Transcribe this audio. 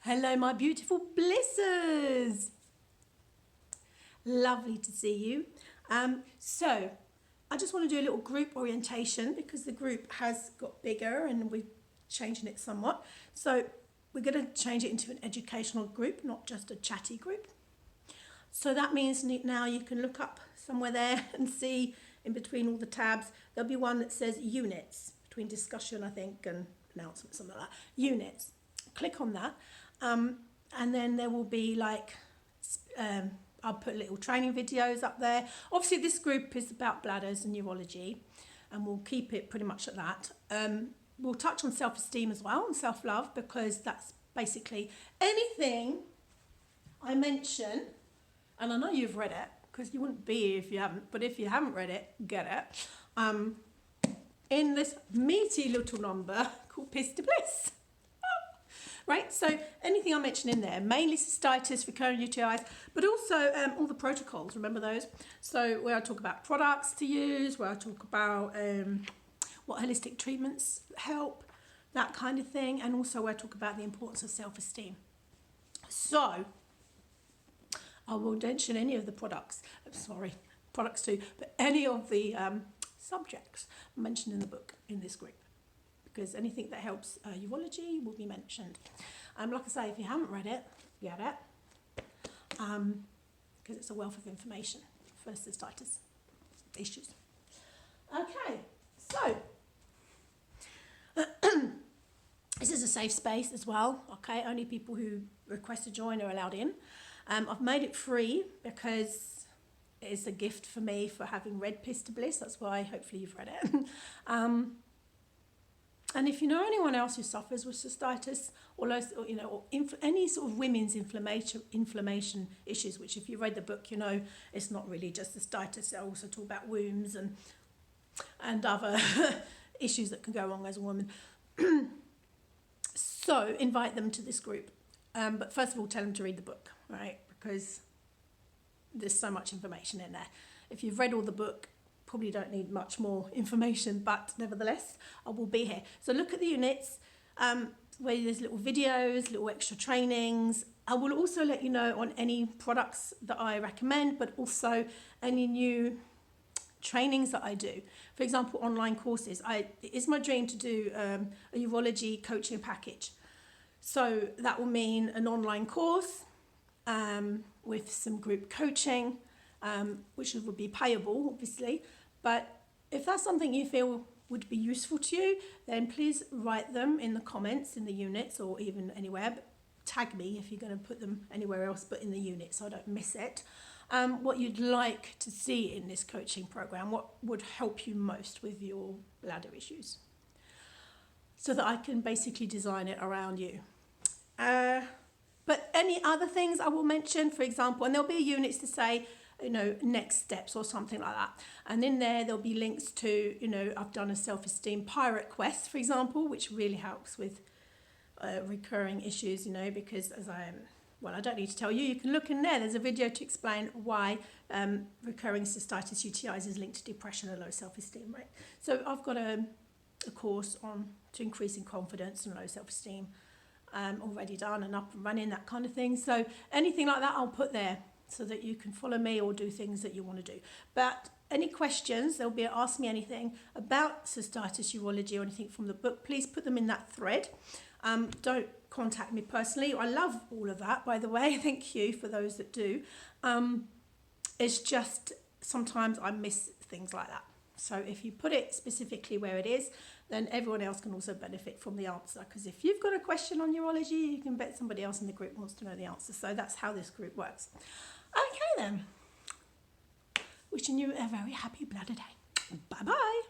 Hello, my beautiful blissers. Lovely to see you. So I just want to do a little group orientation because the group has got bigger and we're changing it somewhat. So we're going to change it into an educational group, not just a chatty group. So that means now you can look up somewhere there and see in between all the tabs, there'll be one that says units, between discussion, I think, and announcement, something like that. Units. Click on that. And then there will be like, I'll put little training videos up there. Obviously this group is about bladders and urology and we'll keep it pretty much at that. We'll touch on self-esteem as well and self-love because that's basically anything I mention, and I know you've read it because you wouldn't be here if you haven't, but if you haven't read it, get it. In this meaty little number called Piss to Bliss. Right, so anything I mention in there, mainly cystitis, recurrent UTIs, but also all the protocols, remember those? So where I talk about products to use, where I talk about what holistic treatments help, that kind of thing, and also where I talk about the importance of self-esteem. So I won't mention any of the products, products too, but any of the subjects mentioned in the book in this group, because anything that helps urology will be mentioned. Like I say, if you haven't read it, get it, because it's a wealth of information for cystitis issues. Okay, so this is a safe space as well. Okay, only people who request to join are allowed in. I've made it free because it's a gift for me for having read Piss to Bliss. That's why hopefully you've read it. And if you know anyone else who suffers with cystitis or any sort of women's inflammation issues, which if you read the book, you know it's not really just cystitis. I also talk about wounds and other issues that can go wrong as a woman. So invite them to this group. But first of all, tell them to read the book, right? Because there's so much information in there. If you've read all the book, probably don't need much more information, but nevertheless, I will be here. So look at the units, where there's little videos, little extra trainings. I will also let you know on any products that I recommend, but also any new trainings that I do. For example, online courses. It is my dream to do a urology coaching package. So that will mean an online course with some group coaching, which would be payable, obviously. But if that's something you feel would be useful to you, then please write them in the comments in the units or even anywhere. But tag me if you're going to put them anywhere else but in the unit so I don't miss it. What you'd like to see in this coaching program, what would help you most with your bladder issues, so that I can basically design it around you. But any other things I will mention, for example, and there'll be units to say, next steps or something like that. And in there'll be links to, I've done a self-esteem pirate quest, for example, which really helps with recurring issues, because I don't need to tell you, you can look in there. There's a video to explain why recurring cystitis UTIs is linked to depression and low self-esteem, right? So I've got a course on to increasing confidence and low self-esteem already done and up and running, that kind of thing. So anything like that I'll put there so that you can follow me or do things that you want to do. But any questions, there'll be ask me anything about cystitis, urology or anything from the book, please put them in that thread. Don't contact me personally. I love all of that, by the way. Thank you for those that do. It's just sometimes I miss things like that. So if you put it specifically where it is, then everyone else can also benefit from the answer. Because if you've got a question on urology, you can bet somebody else in the group wants to know the answer. So that's how this group works. Okay then. Wishing you a very happy bladder day. Bye-bye.